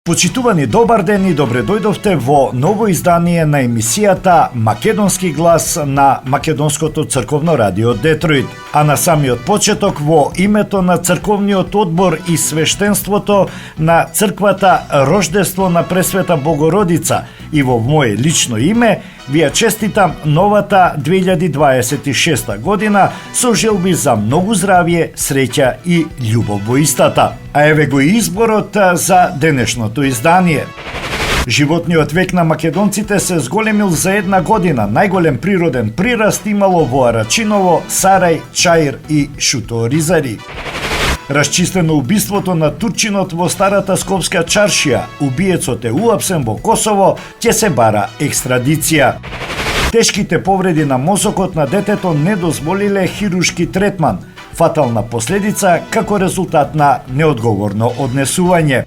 Почитувани, добар ден и добре дојдовте во ново издание на емисијата Македонски глас на Македонското црковно радио Детройт. А на самиот почеток, во името на црковниот одбор и свештенството на црквата Рождество на Пресвета Богородица и во моје лично име, ви ја честитам новата 2026 година со желби за многу здравје, среќа и љубов во истата. А еве го изборот за денешното издание. Животниот век на македонците се зголемил за една година. Најголем природен прираст имало во Арачиново, Сарај, Чаир и Шуто-Оризари. Расчистено убиството на турчинот во Старата Скопска чаршија. Убиецот е уапсен во Косово, ќе се бара екстрадиција. Тешките повреди на мозокот на детето не дозволиле хируршки третман. Фатална последица како резултат на неодговорно однесување.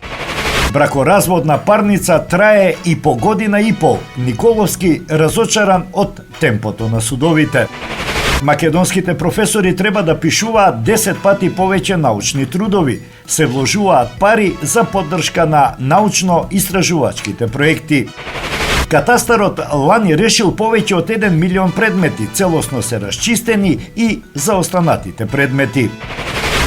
Бракоразводна парница трае и по година и пол. Николовски разочаран од темпото на судовите. Македонските професори треба да пишуваат 10 пати повеќе научни трудови. Се вложуваат пари за поддршка на научно-истражувачките проекти. Катастарот лани решил повеќе од 1 милион предмети, целосно се расчистени и заостанатите предмети.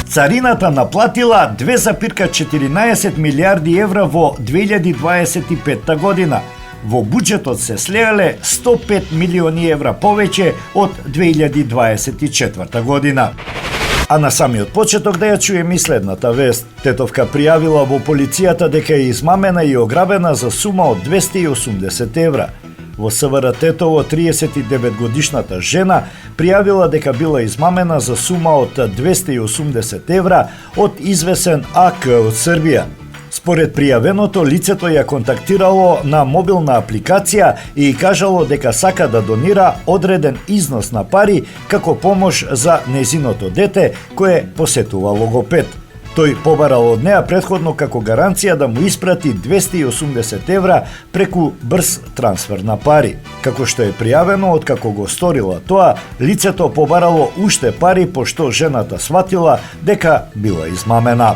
Царината наплатила 2,14 милиарди евра во 2025 година. Во буџетот се слеале 105 милиони евра повеќе од 2024 година. А на самиот почеток да ја чуем и следната вест. Тетовка пријавила во полицијата дека е измамена и ограбена за сума од 280 евра. Во СВР Тетово 39 годишната жена пријавила дека била измамена за сума од 280 евра од извесен АК од Србија. Според пријавеното, лицето ја контактирало на мобилна апликација и кажало дека сака да донира одреден износ на пари како помош за незиното дете кое посетува логопед. Тој побарал од неа претходно како гаранција да му испрати 280 евра преку брз трансфер на пари. Како што е пријавено, откако го сторила тоа, лицето побарало уште пари пошто жената сватила дека била измамена.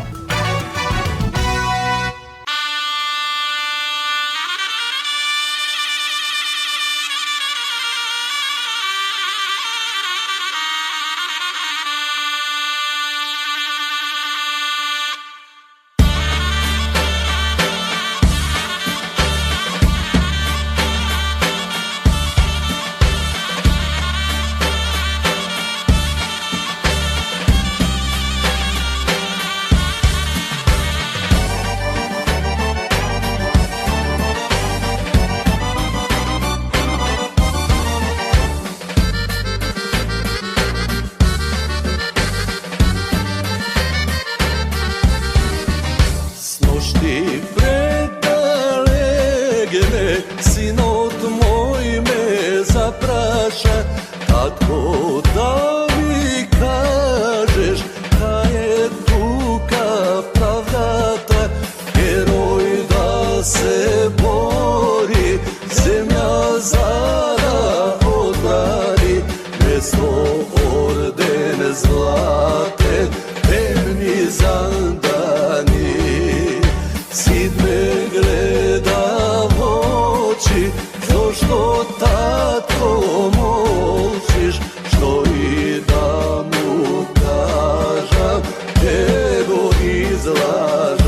Синот мој ме запраша, татко да ми кажеш, кај е тука правдата, герој да се бори, земја за да одбрани, место орден златен, темни зандани, сид ме гледа зошто татко молчиш, што и да му кажам, ќе го излажам.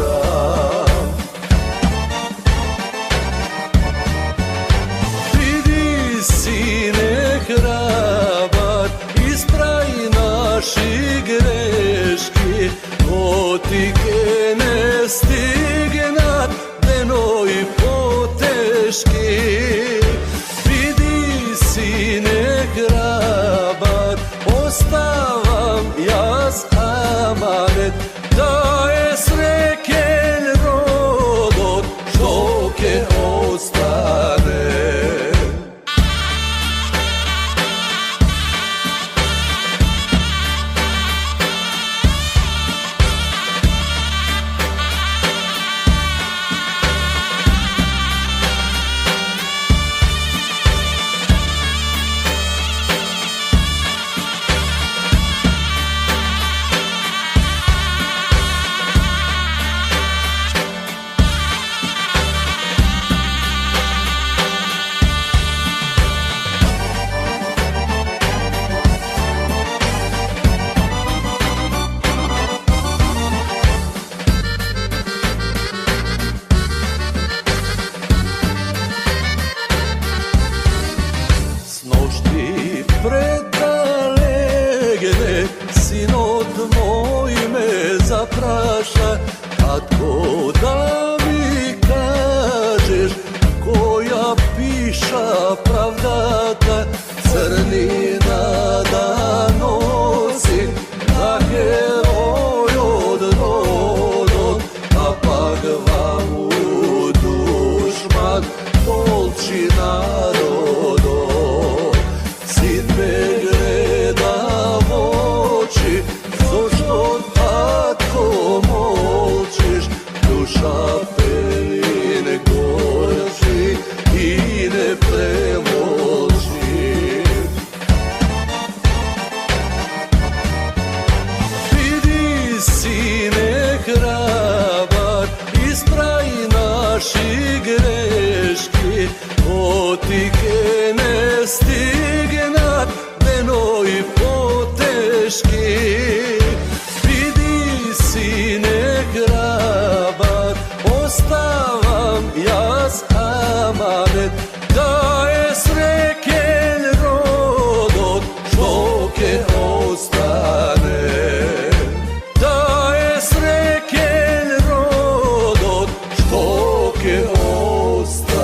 наши грешки, оти не стигнат денови потешки. Биди сине храбар, оставам јас аманет, да е среќен родот што ќе остане. Да е среќен родот што ќе остане.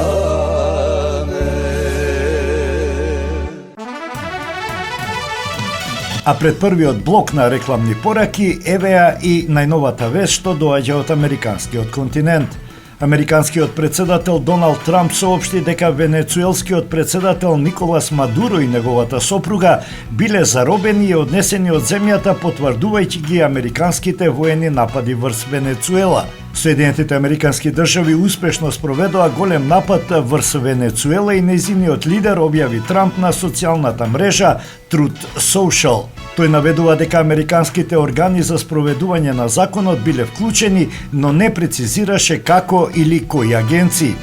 А пред првиот блок на рекламни пораки, еве ја и најновата вест што доаѓа од американскиот континент. Американскиот председател Доналд Трамп соопшти дека венецуелскиот председател Николас Мадуро и неговата сопруга биле заробени и однесени од земјата, потврдувајќи ги американските воени напади врз Венецуела. Соединетите американски држави успешно спроведоа голем напад врз Венецуела и нејзиниот лидер објави Трамп на социјалната мрежа Truth Social. Тој наведува дека американските органи за спроведување на законот биле вклучени, но не прецизираше како или кои агенции.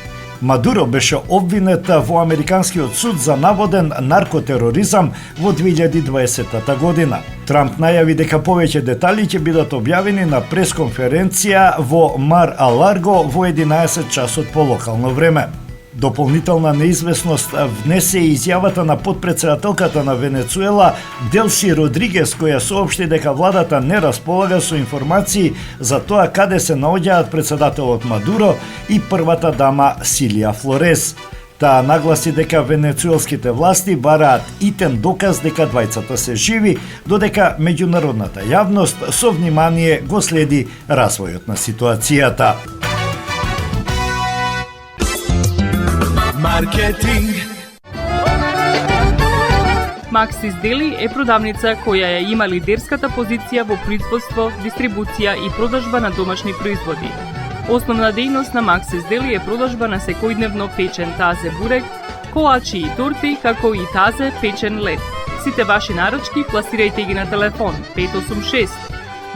Мадуро беше обвинет во американскиот суд за наводен наркотероризам во 2020 година. Трамп најави дека повеќе детали ќе бидат објавени на пресконференција во Мар-а-Ларго во 11 часот по локално време. Дополнителна неизвестност внесе и изјавата на подпредседателката на Венецуела Делси Родригес, која соопшти дека владата не располага со информации за тоа каде се наоѓаат председателот Мадуро и првата дама Силија Флорес. Таа нагласи дека венецуелските власти бараат итен доказ дека двајцата се живи, додека меѓународната јавност со внимание го следи развојот на ситуацијата. Маркетинг. Максис Дели е продавница која ја има лидерската позиција во производство, дистрибуција и продажба на домашни производи. Основна дејност на Максис Дели е продажба на секојдневно печен тазе бурек, колачи и торти, како и тазе печен лед. Сите ваши наручки пласирајте ги на телефон 586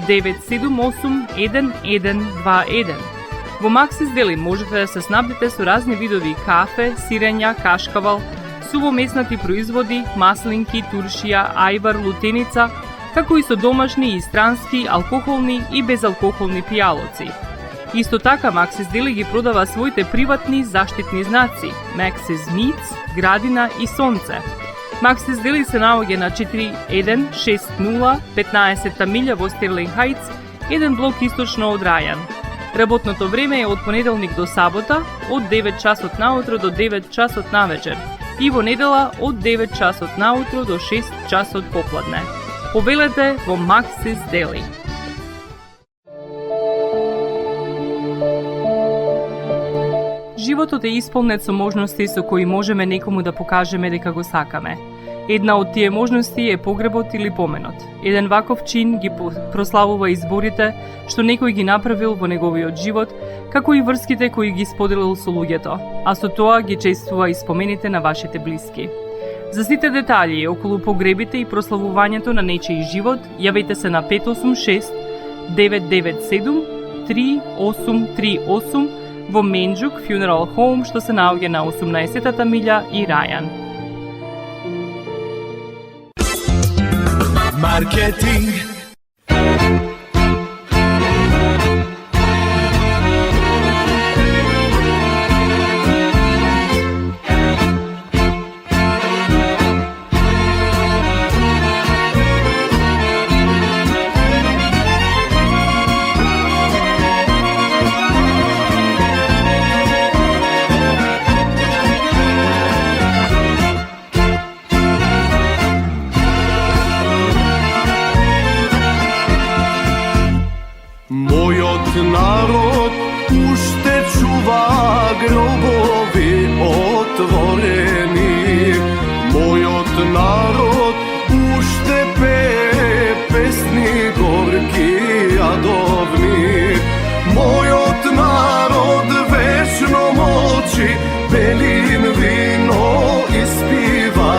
978 1121. Во Максис Дели можете да се снабдите со разни видови кафе, сирења, кашкавал, сувомеснати производи, маслинки, туршија, ајвар, лутеница, како и со домашни и странски, алкохолни и безалкохолни пијалоци. Исто така Максис Дели ги продава своите приватни заштитни знаци Максис Meats, Градина и Сонце. Максис Дели се наоѓа на 4160 15 милја во Стерлинг Хајтс, еден блок источно од Рајан. Работното време е од понеделник до сабота, од 9 часот наутро до 9 часот навечер и во недела од 9 часот наутро до 6 часот попладне. Повелете во Максис Дели. Животот е исполнет со можности со кои можеме некому да покажеме дека го сакаме. Една од тие можности е погребот или поменот. Еден ваков чин ги прославува изборите што некој ги направил во неговиот живот, како и врските кои ги споделил со луѓето, а со тоа ги чествува и спомените на вашите блиски. За сите детали околу погребите и прославувањето на нечиј живот, јавете се на 586 997 3838 во Менџук Funeral Home, што се наоѓа на 18-та милја и Рајан. Маркетинг. Народ уште чува гробови отворени. Мојот народ уште пее песни горки јадовни. Мојот народ вечно молчи, белин вино испива.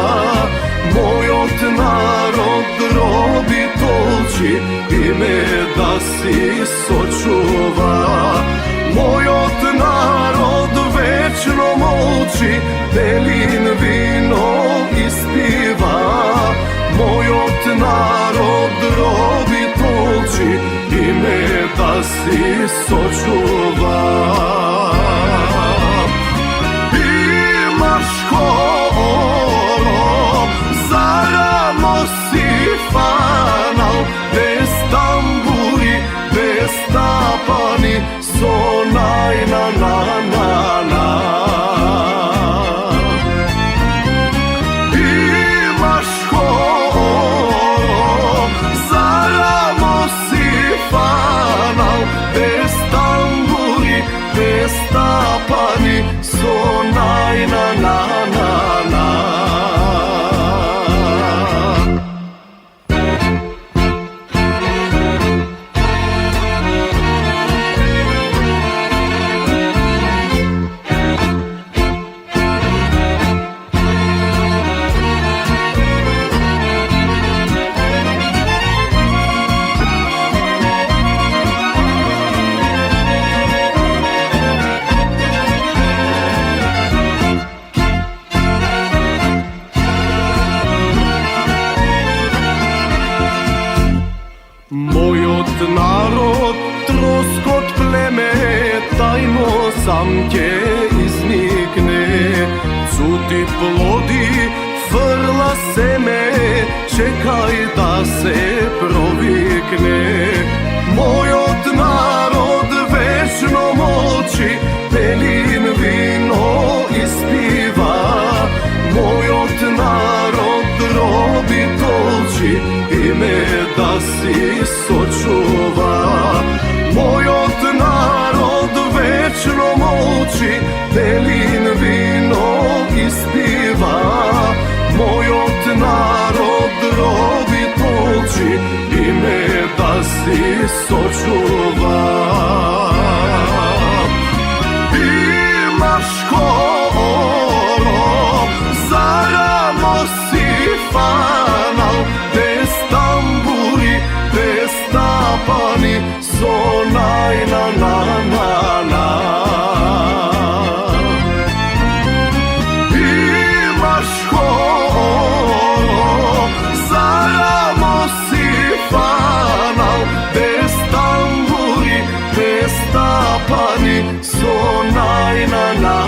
Мојот народ роби толчи, име да си сочува. Мојот народ молчи, Белин вино испива. Мојот народ роби толчи, име да си сочува. Имаш хоро, зарано си фанал, без тамбури, без тапани, со најна на. Имаш хоро, зарано си фанал, без тамбури, без тапани, со најна на. Мојот народ, троскот племе, тајно сам ќе изникне. Цути плоди, фрла семе, чекај да се провикне. Мојот народ вечно молчи, Белин вино испива. Мојот народ роби толчи, име да си сочува. Мојот народ вечно молчи, Белин вино испива. Мојот народ роби толчи, име да си сочува. Имаш хоро, зарано си фанал, без тамбури, без тапани, со најна на. Имаш хоро, зарано си фанал, без тамбури, без тапани, со најна на.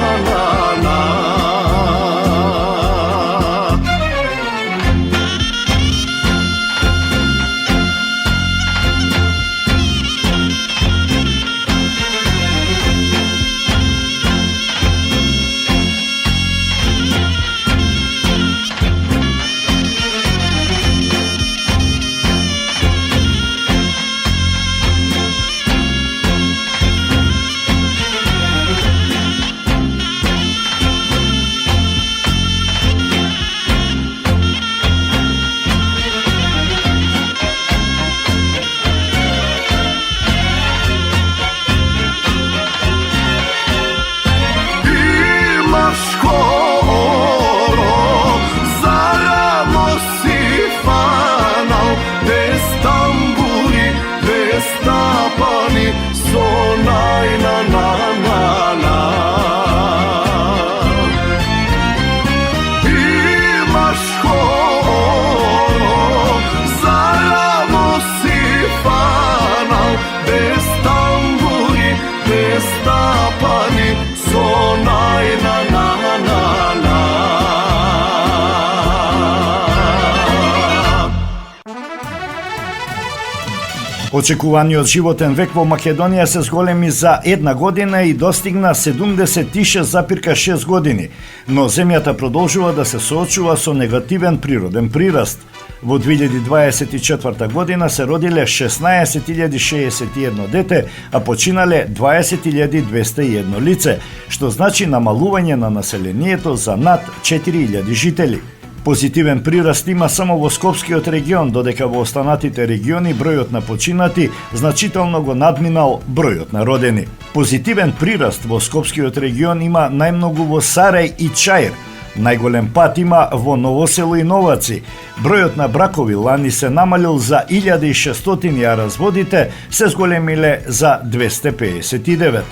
Очекуваниот животен век во Македонија се зголеми за една година и достигна 76,6 години, но земјата продолжува да се соочува со негативен природен прираст. Во 2024 година се родиле 16.061 дете, а починале 20.201 лице, што значи намалување на населението за над 4.000 жители. Позитивен прираст има само во Скопскиот регион, додека во останатите региони бројот на починати значително го надминал бројот на родени. Позитивен прираст во Скопскиот регион има најмногу во Сарај и Чаир. Најголем пат има во Ново село и Новаци. Бројот на бракови лани се намалил за 1600, а разводите се зголемиле за 259.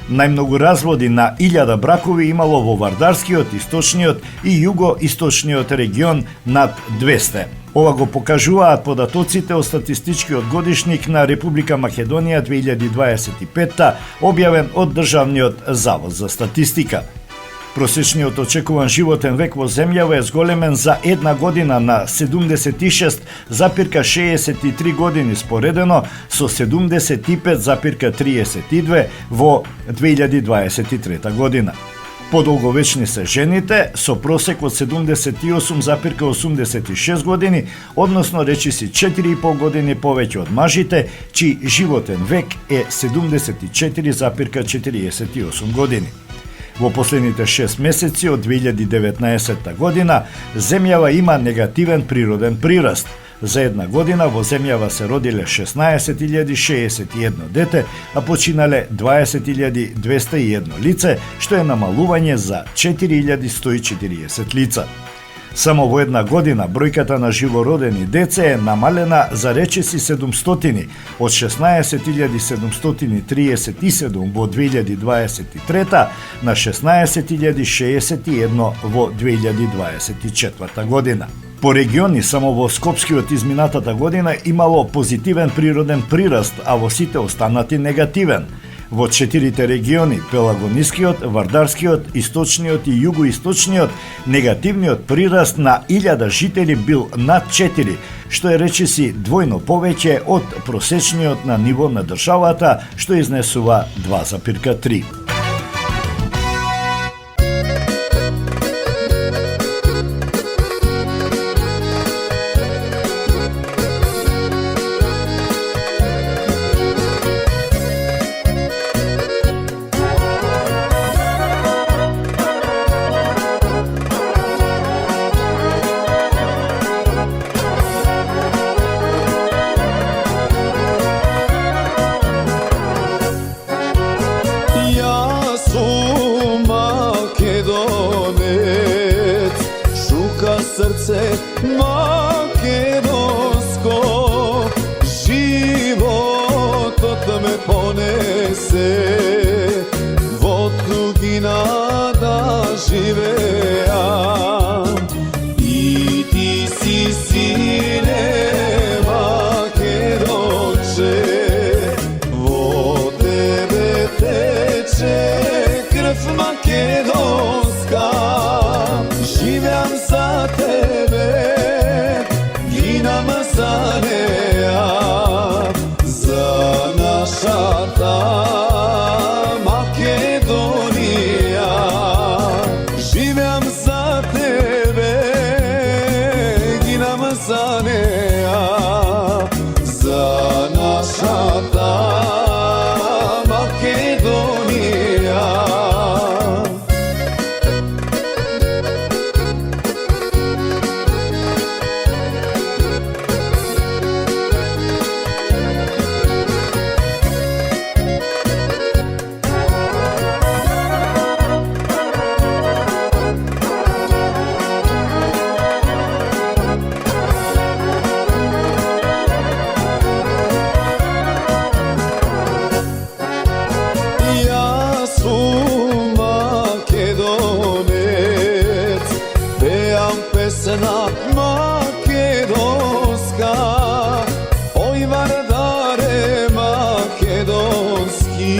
Најмногу разводи на 1000 бракови имало во Вардарскиот, Источниот и Југо-Источниот регион над 200. Ова го покажуваат податоците од статистичкиот годишник на Република Македонија 2025, објавен од Државниот завод за статистика. Просечниот очекуван животен век во земјава е зголемен за една година на 76,63 години споредено со 75,32 во 2023 година. Подолговечни се жените со просек од 78,86 години, односно речиси 4,5 години повеќе од мажите, чиј животен век е 74,48 години. Во последните 6 месеци од 2019 година, земјава има негативен природен прираст. За една година во земјава се родиле 16.061 дете, а починале 20.201 лице, што е намалување за 4.140 лица. Само во една година бројката на живородени деце е намалена за речиси 700, од 16.737 во 2023 на 16.061 во 2024 година. По региони, само во Скопскиот изминатата година имало позитивен природен прираст, а во сите останати негативен. Во 4 региони, Пелагонискиот, Вардарскиот, Источниот и Југоисточниот, негативниот прираст на 1000 жители бил над 4, што е речиси двојно повеќе од просечниот на ниво на државата, што изнесува 2,3. Srce makedonsko, životot me ponese, vo tugina da živeam. I ti si sine Makedonče, vo tebe teče krv makedonska. Živjam za tebe, ginam za neja, za naša ta Makedonija. Živjam za tebe, ginam za neja, za naša ta Makedonija. Pesna makedonska, oj Vardare makedonski,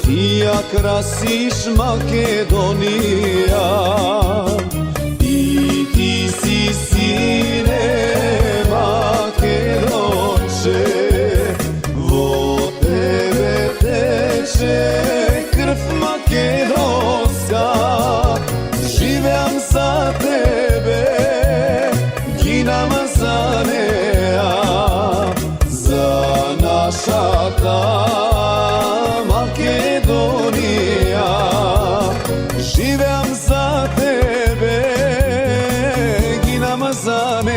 ti ja krasiš Makedonija. I ti si sine Makedonče, vo tebe teče krv makedonska. Živjam za tebe, ginam za neja, za naša ta Makedonija. Živjam za tebe, ginam za neja.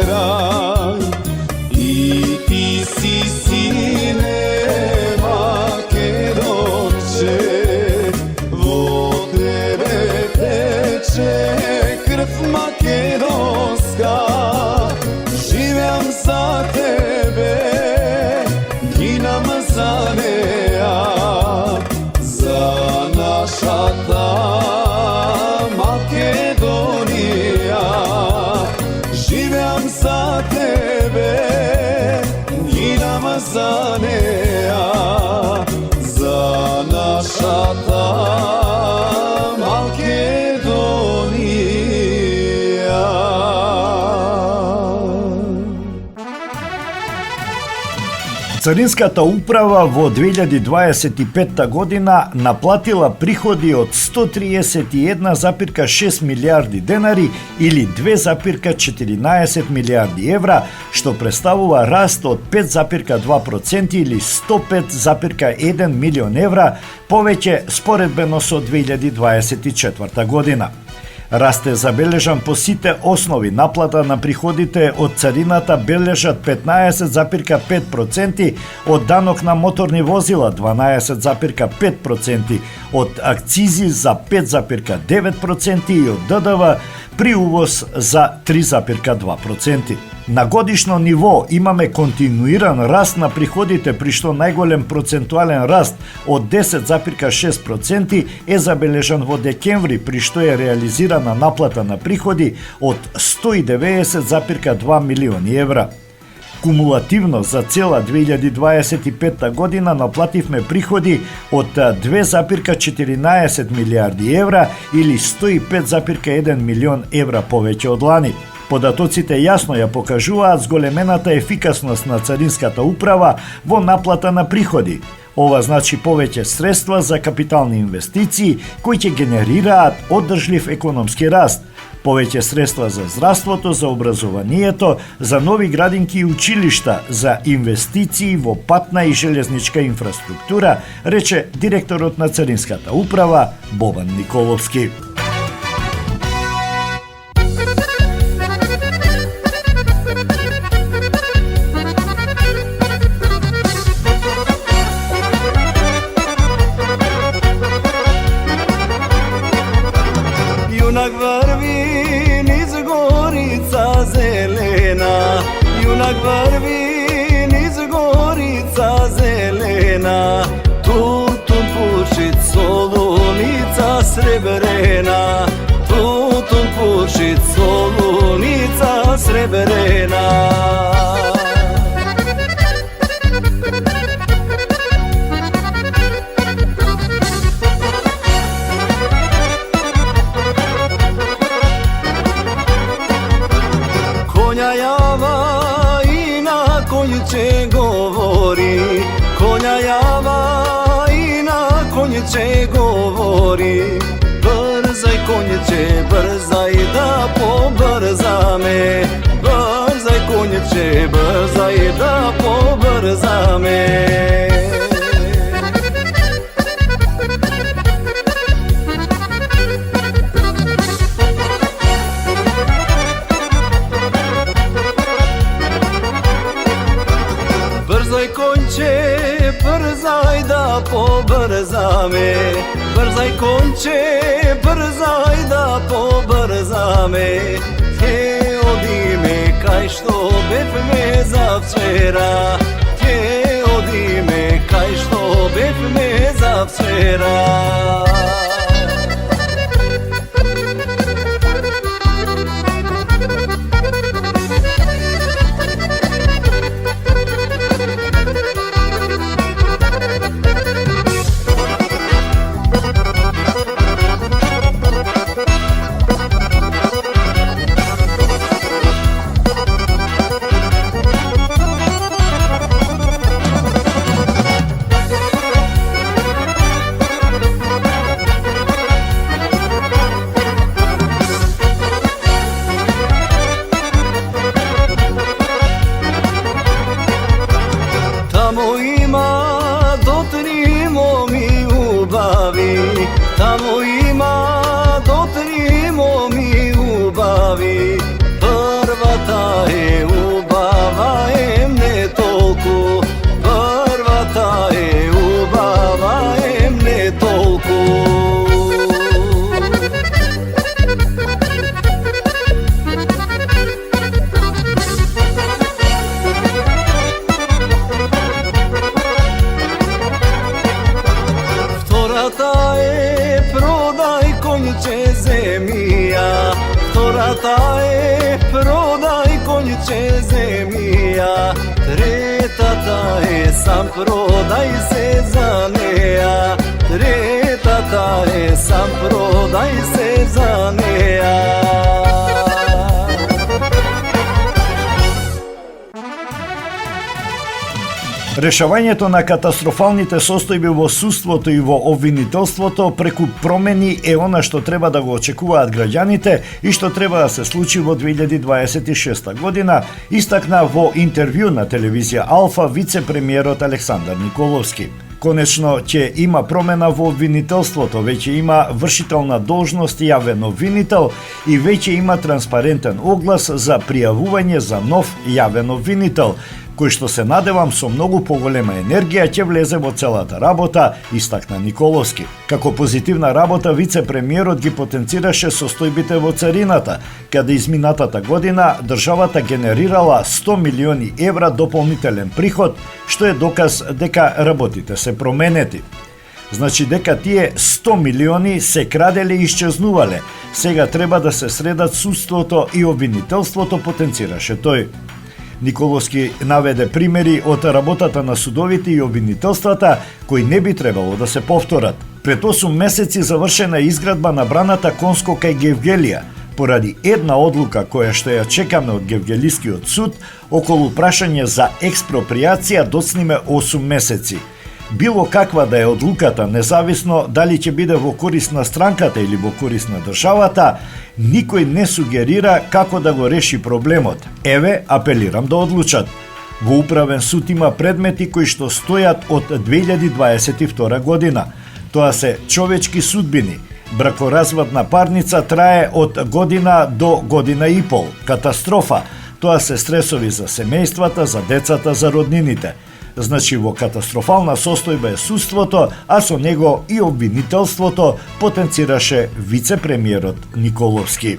raj I ti si sine Makedonče Vo tebe teče krv makedonska Živim za tebe Ginam za neja Za naša ta Makedonija Živim za tebe Ginam za neja Za naša ta Царинската управа во 2025 година наплатила приходи од 131,6 милиарди денари или 2,14 милиарди евра, што представува раст од 5,2% или 105,1 милион евра повеќе споредбено со 2024 година. Раст е забележан по сите основи. Наплата на приходите од царината бележат 15,5%, од данок на моторни возила 12,5%, од акцизи за 5,9% и од ДДВ при увоз за 3,2%. На годишно ниво имаме континуиран раст на приходите, при што најголем процентуален раст од 10,6% е забележан во декември, при што е реализирана наплата на приходи од 190,2 милиони евра. Кумулативно за цела 2025 година наплативме приходи од 2,14 милиарди евра или 105,1 милион евра повеќе од лани. Податоците јасно ја покажуваат зголемената ефикасност на царинската управа во наплата на приходи. Ова значи повеќе средства за капитални инвестиции кои ќе генерираат одржлив економски раст, повеќе средства за здравството, за образованието, за нови градинки и училишта, за инвестиции во патна и железничка инфраструктура, рече директорот на Царинската управа Бобан Николовски. Junak vrvi niz gorica zelena Junak vrvi niz gorica zelena Tutun pušit solunica srebrena Tutun pušit solunica srebrena Konja java i na konju će govori Konja java i na konju će govori Brzaj konjiće, brzaj da pobrza me Brzaj konjiće, brzaj da pobrza me Brzaj konče, brzaj da pobrza me Brzaj konče, brzaj da pobrza me Te odi me kaj što bef me za včera Te odi me kaj što bef me za včera Првата е убава, не толку. Првата е убава, не толку. Втората е продај конјче земја. Втората е продај конјче земја. Третата е сам продај се за неа. Третата е сам продај се за неа. Решавањето на катастрофалните состојби во судството и во обвинителството преку промени е она што треба да го очекуваат граѓаните и што треба да се случи во 2026 година, истакна во интервју на телевизија Алфа вице-премиерот Александар Николовски. Конечно ќе има промена во обвинителството, веќе има вршител на должност јавен обвинител и веќе има транспарентен оглас за пријавување за нов јавен обвинител, кој што се надевам со многу поголема енергија ќе влезе во целата работа, истакна Николовски. Како позитивна работа, вице-премиерот ги потенцираше состојбите во царината, каде изминатата година државата генерирала 100 милиони евра дополнителен приход, што е доказ дека работите се променети. Значи дека тие 100 милиони се краделе и исчезнувале. Сега треба да се средат судството и обвинителството, потенцираше тој. Николовски наведе примери од работата на судовите и обвинителствата кои не би требало да се повторат. Пред 8 месеци завршена изградба на браната Конско кај Гевгелија, поради една одлука која што ја чекаме од Гевгелискиот суд околу прашање за експроприација доцниме 8 месеци. Било каква да е одлуката, независно дали ќе биде во корист на странката или во корист на државата, никој не сугерира како да го реши проблемот. Еве, апелирам да одлучат. Во управен суд има предмети кои што стојат од 2022 година. Тоа се човечки судбини. Бракоразводна парница трае од година до година и пол. Катастрофа. Тоа се стресови за семејствата, за децата, за роднините. Значи во катастрофална состојба е судството, а со него и обвинителството, потенцираше вице-премиерот Николовски.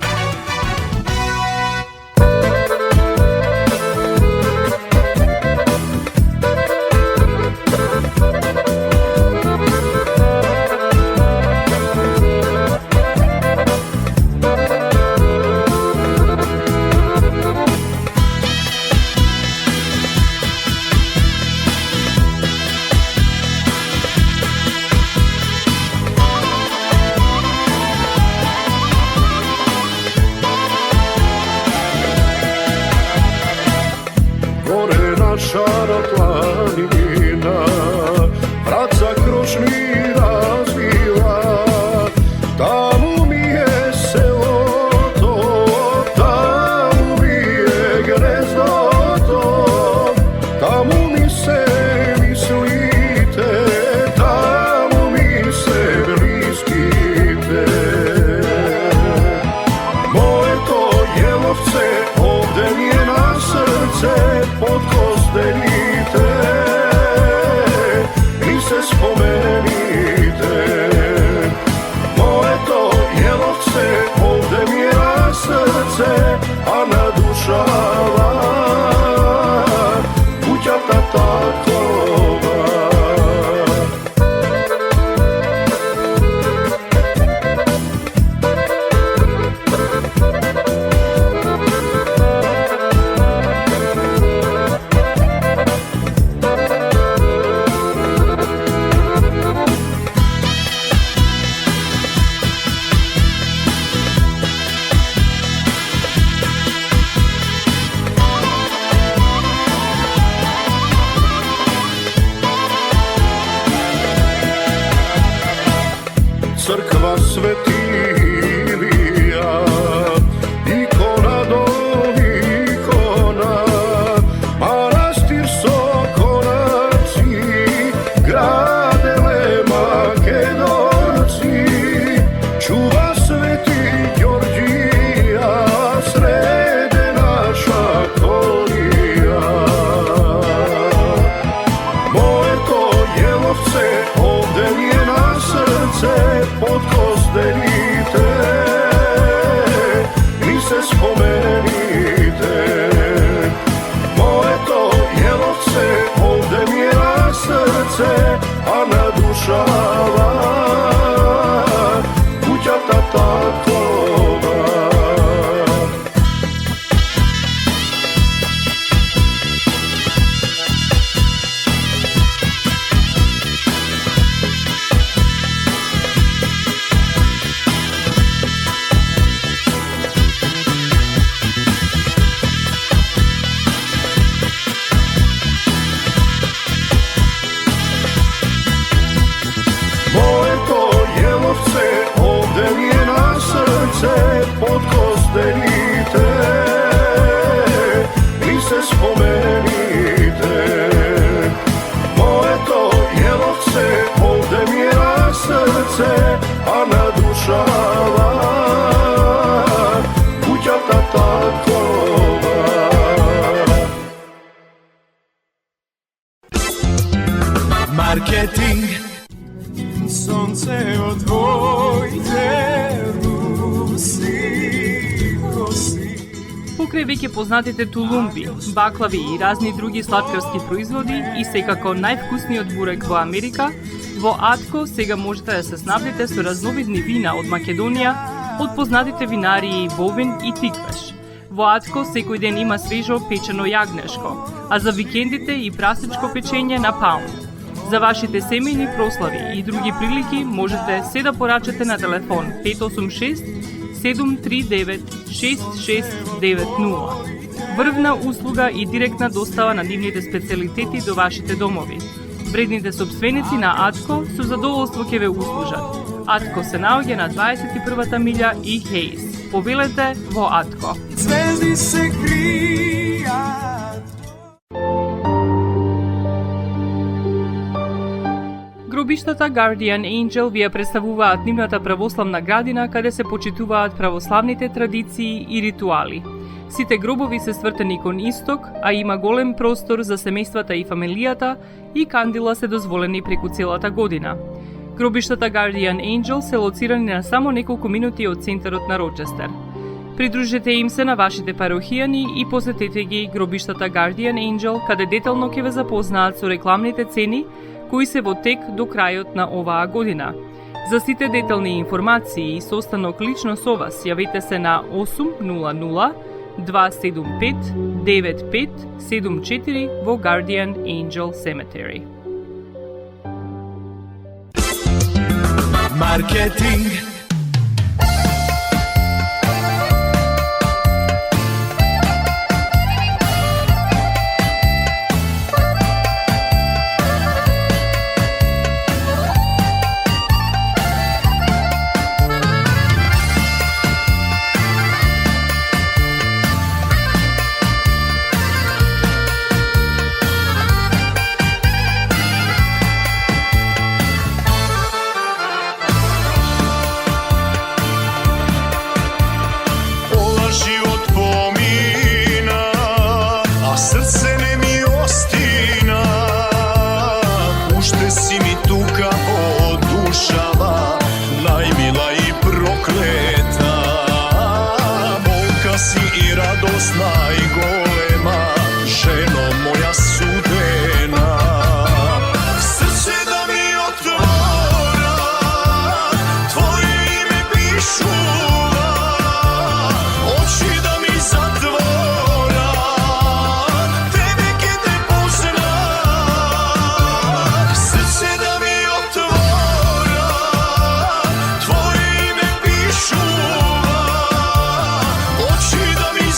Šara planina, praca kročni razvila, tamo mi je selo to, tamo mi je gnezdo to, tamo mi se mislite, tamo mi se bliskite. Moje to Jelovce, ovde mi je na srce, pod Kostelite, mi se spomeni Marketing. Сонце од твоите руси коси. Покрај веќе познатите тулумби, баклави и разни други сладкарски производи и секако највкусниот бурек во Америка, во Атко сега можете да се снабдите со разновидни вина од Македонија, од познатите винарии Бовин и Тиквеш. Во Атко секој ден има свежо печено јагнешко, а за викендите и прасничко печење на паунд. За вашите семејни прослави и други прилики можете се да порачате на телефон 586-739-6690. Врвна услуга и директна достава на нивните специјалитети до вашите домови. Вредните сопственици на Атко со задоволство ќе ве услужат. Атко се наоѓа на 21-та милја и Хейс. Повелете во Атко. Звезди се кријат. Гробиштата Guardian Angel ви ја представуваат нивната православна градина каде се почитуваат православните традиции и ритуали. Сите гробови се свртени кон исток, а има голем простор за семејствата и фамилијата и кандила се дозволени преку целата година. Гробиштата Guardian Angel се лоцирани на само неколку минути од центарот на Рочестер. Придружете им се на вашите парохијани и посетете ги гробиштата Guardian Angel, каде детално ќе ве запознаат со рекламните цени кои се во тек до крајот на оваа година. За сите детални информации и состанок лично со вас, јавете се на 800-275-9574 во Guardian Angel Cemetery. Маркетинг.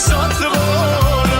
Zatvora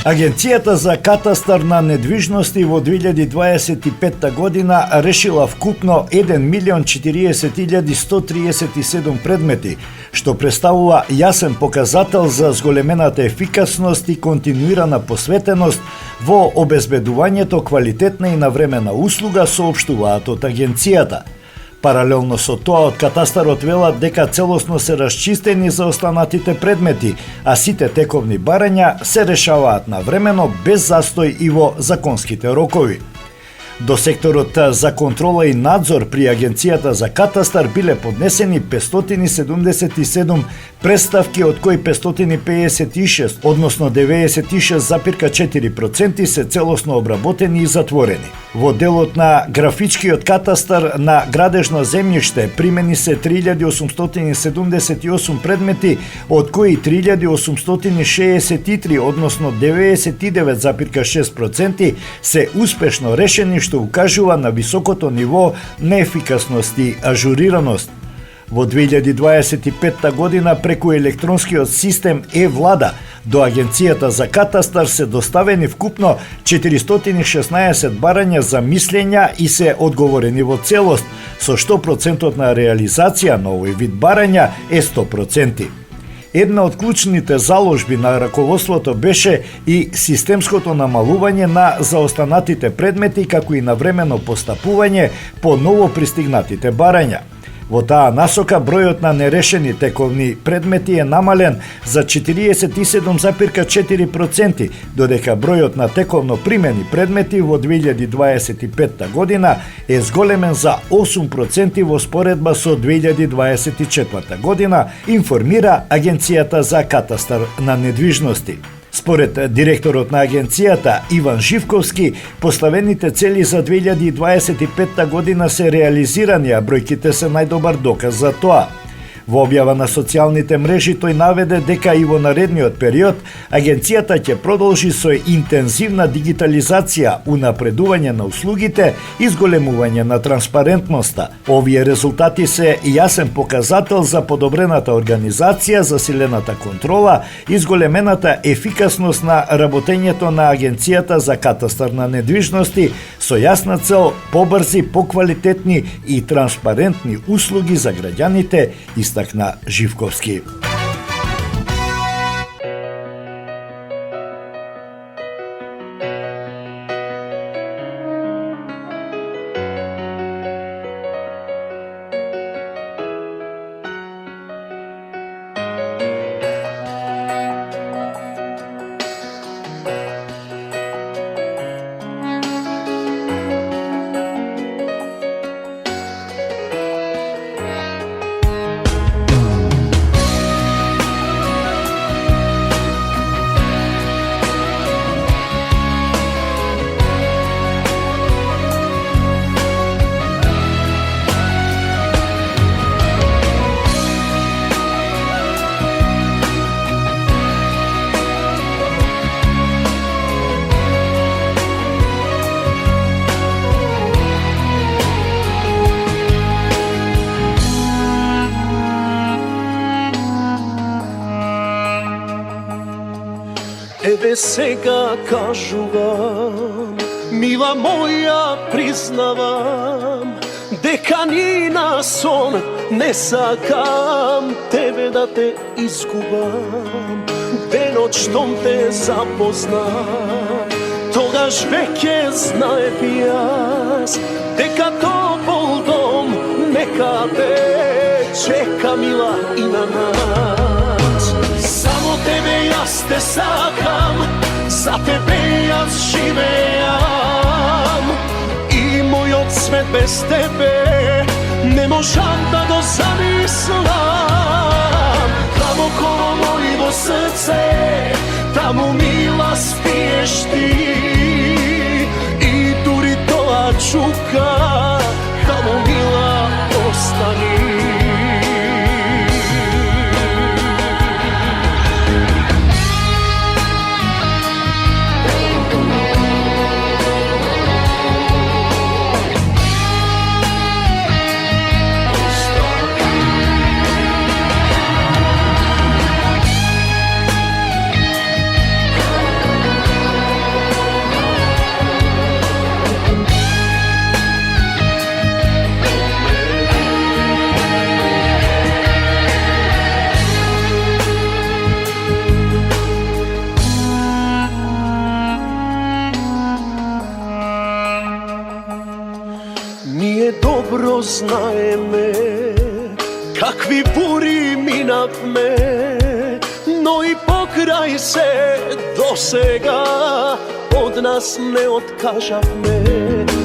Агенцијата за катастар на недвижности во 2025 година решила вкупно 1.040.137 предмети, што представува јасен показател за зголемената ефикасност и континуирана посветеност во обезбедувањето квалитетна и навремена услуга, соопштуваат од агенцијата. Паралелно со тоа, од катастарот велат дека целосно се расчистени за останатите предмети, а сите тековни барања се решаваат навремено, без застој и во законските рокови. До секторот за контрола и надзор при Агенцијата за катастар биле поднесени 577 представки, од кои 556, односно 96,4% се целосно обработени и затворени. Во делот на графичкиот катастар на градежно земјиште примени се 3878 предмети, од кои 3863, односно 99,6% се успешно решени, што укажува на високото ниво на ефикасност и ажурираност. Во 2025 година преку електронскиот систем Е-влада до Агенцијата за катастар се доставени вкупно 416 барања за мислења и се одговорени во целост, со што процентот на реализација на овој вид барања е 100%. Една од клучните заложби на раководството беше и системското намалување на заостанатите предмети, како и навремено постапување по ново пристигнатите барања. Во таа насока бројот на нерешени тековни предмети е намален за 47,4%, додека бројот на тековно примени предмети во 2025 година е зголемен за 8% во споредба со 2024 година, информира Агенцијата за катастар на недвижности. Според директорот на агенцијата Иван Живковски, поставените цели за 2025 година се реализирани, а бројките се најдобар доказ за тоа. Во објава на социјалните мрежи тој наведе дека и во наредниот период агенцијата ќе продолжи со интензивна дигитализација, унапредување на услугите и зголемување на транспарентноста. Овие резултати се јасен показател за подобрената организација, засилената контрола и зголемената ефикасност на работењето на Агенцијата за катастар на недвижности, со јасна цел побрзи, поквалитетни и транспарентни услуги за граѓаните, истакна Живковски. Еве сега кажувам, мила моја, признавам, дека ни на сон не сакам тебе да те изгубам. Денот штом те запознам, тогаш веќе знаев јас дека топол дом некаде чека, мила, и на нас. Само тебе јас те сакам, за тебе јас живеам, и мојот свет без тебе не можам да го замислам. Таму около мојо срце, таму, мила, спиеш ти, и дури тоа чука, таму, мила, остани. добро знаеме какви бури минавме, но и покрај се до сега од нас не откажавме.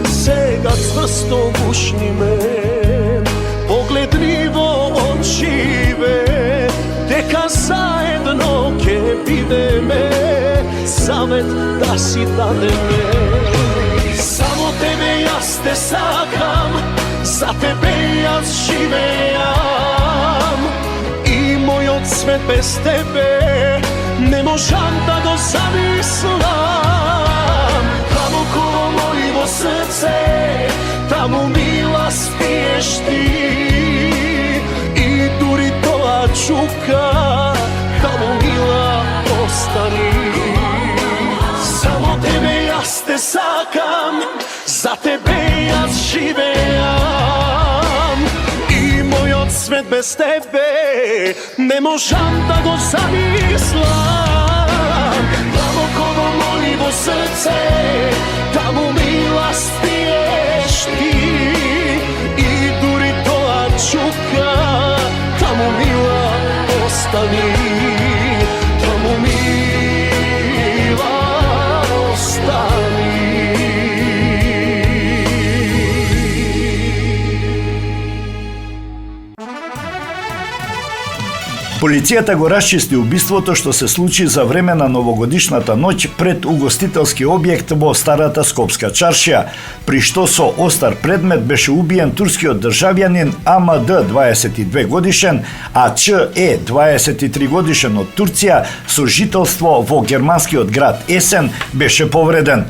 Сега цврсто гушниме, поглед ниво очиве, дека заедно ќе бидеме, завет да си дадеме. Само тебе јас те сакам, за тебе јас живеам, и мојот свет без тебе не можам да го замислам. Таму коло мојво срце, таму мила спиеш ти, и дури тоа чука, таму мила остани. Само тебе јас те сакам, за тебе јас живеам, и мојот свет без тебе не можам да го замислам. Таму коло мојво срце, таму мила спиеш ти, и дури тоа чука, таму мила остани, таму мила остани. Полицијата го расчисти убиството што се случи за време на новогодишната ноќ пред угостителски објект во старата Скопска чаршија, при што со остар предмет беше убиен турскиот државјанин АМД 22 годишен, а ЧЕ 23 годишен од Турција со жителство во германскиот град Есен беше повреден.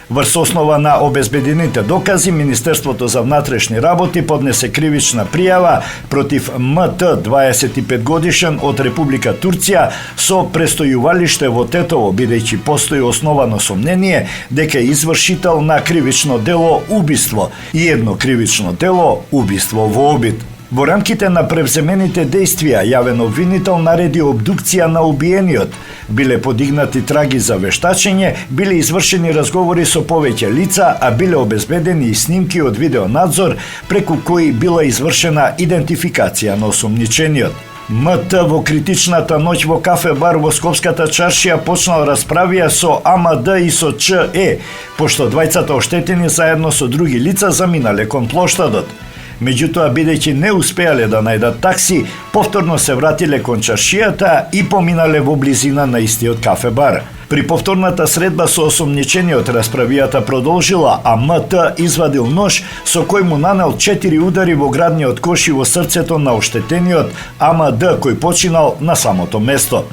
Врз основа на обезбедените докази, Министерството за внатрешни работи поднесе кривична пријава против МТ 25 годишен од Република Турција со престојувалиште во Тетово, бидејќи постои основано сомнение дека е извршител на кривично дело убиство и едно кривично дело убиство во обид. Во рамките на превземените дејствија, јавен обвинител нареди обдукција на убиениот. Биле подигнати траги за вештачење, биле извршени разговори со повеќе лица, а биле обезбедени и снимки од видеонадзор преку кои била извршена идентификација на осомничениот. МТ во критичната ноќ во кафе бар во Скопската чаршија почнал расправија со АМД и со ЧЕ, пошто двајцата оштетени заедно со други лица заминале кон плоштадот. Меѓутоа, бидејќи не успеале да најдат такси, повторно се вратиле кон чаршијата и поминале во близина на истиот кафе бар. При повторната средба со осомничениот расправијата продолжила, а МТ извадил нож со кој му нанел 4 удари во градниот кош и во срцето на оштетениот АМД кој починал на самото место.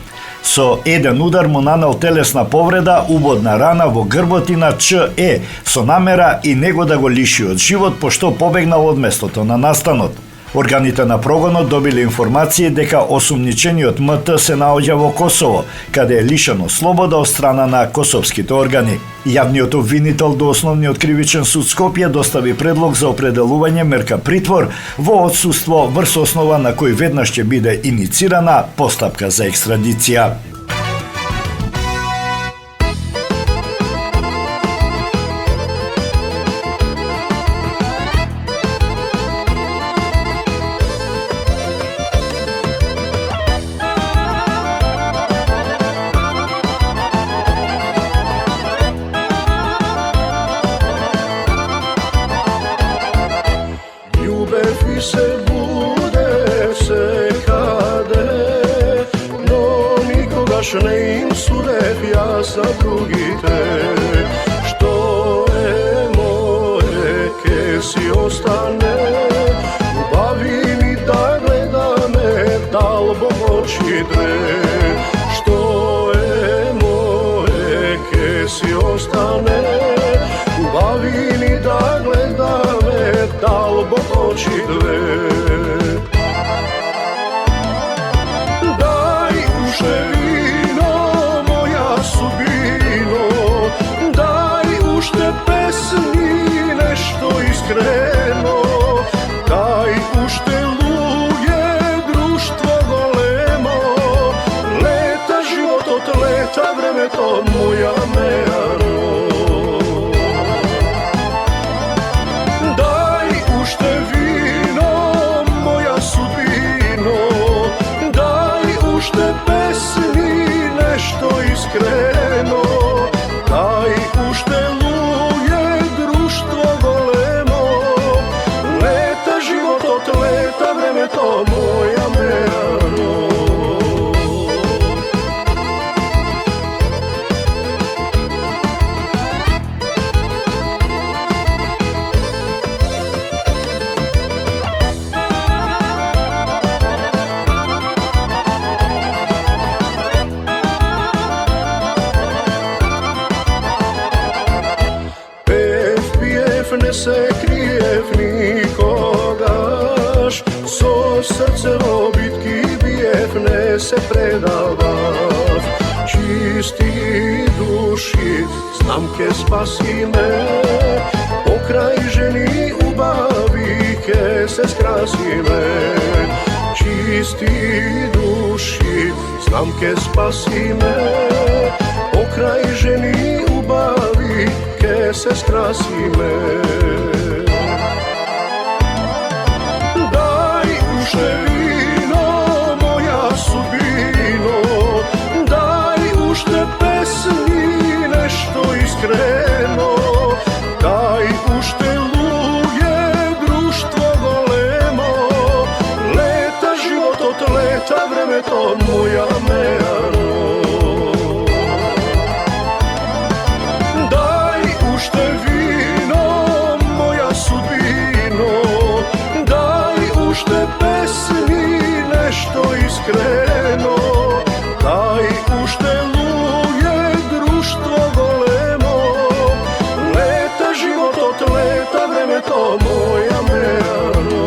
Со еден удар му нанел телесна повреда, убодна рана во грбот и на ЧЕ, со намера и него да го лиши од живот, пошто побегнал од местото на настанот. Органите на прогонот добиле информација дека осумничениот МТ се наоѓа во Косово, каде е лишено слобода од страна на косовските органи. Јавниот обвинител до Основниот кривичен суд Скопје достави предлог за определување мерка притвор во отсуство врз основа на кој веднаш ќе биде иницирана постапка за екстрадиција. Se bude sekade, no nikogaš ne im sudev ja za drugite. Što je moje, ke si ostane, bavi mi da gleda me, dal Bog oči dve. Što je moje, ke si ostane, bavi mi da gleda me, dal Bog oči dve. Daj ušte vino, moja sudbino, daj ušte pesmi, nešto iskreno, daj ušte luje, društvo golemo, leta život od leta, vreme to moja mejaro. Daj ušte vino, времето, моја Меано. Не се криев никогаш, со срце во битки биев, не се предавав. Чисти души, знам ке спаси ме, покрај жени убави ке се скрасиме. Чисти души, знам ке спаси ме, покрај жени убави ке се скрасиме. Дај уште вино, моја судбино, дај уште песни, нешто искрено, дај уште луѓе, друштво големо, лета животот, лета времето, моја Меано. Уште вино, моја судбино, дај уште песни, нешто искрено, дај уште луѓе, друштво големо, лета животот, лета времето, моја Меано.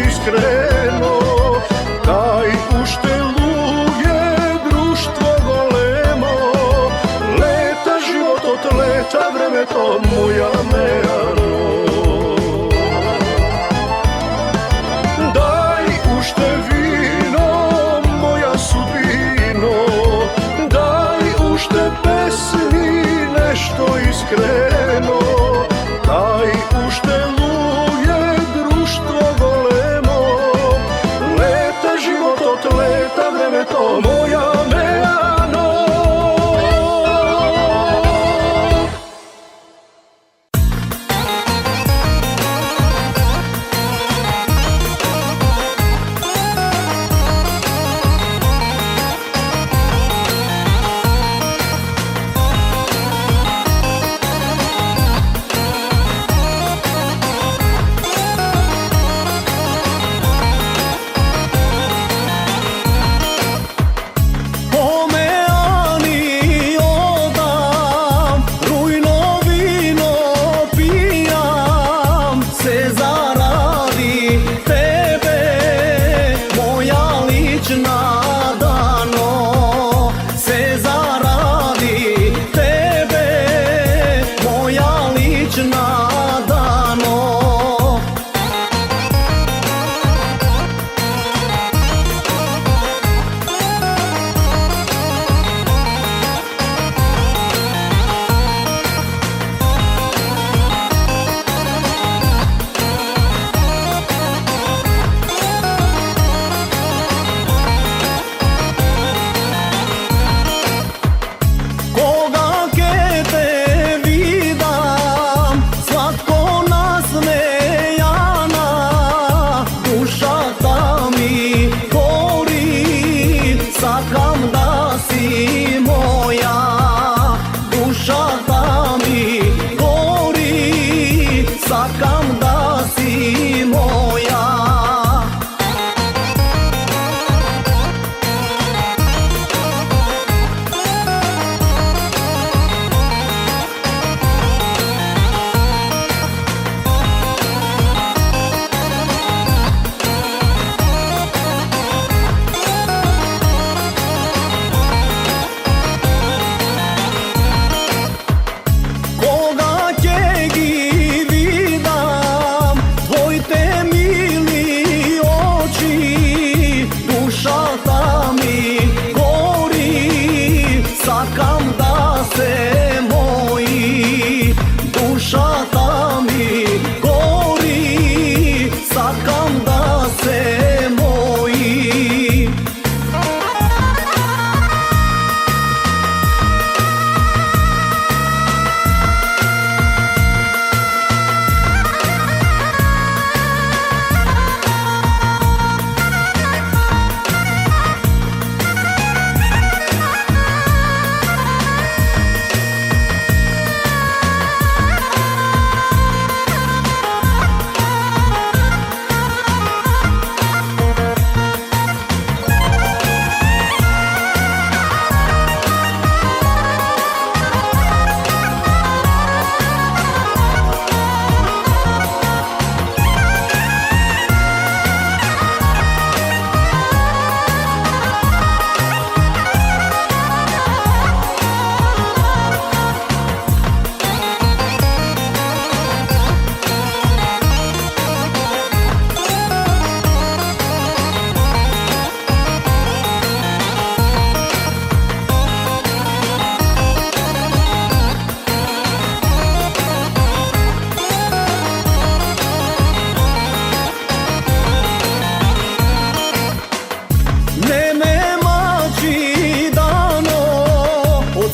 Iskreno, daj ušte luje, društvo golemo, leta životot, leta vremeto, moja Meano. Daj ušte vino, moja sudbino, daj ušte pesmi, nešto iskreno, daj ušte luje, društvo golemo, leta životot, leta vremeto, moja Meano.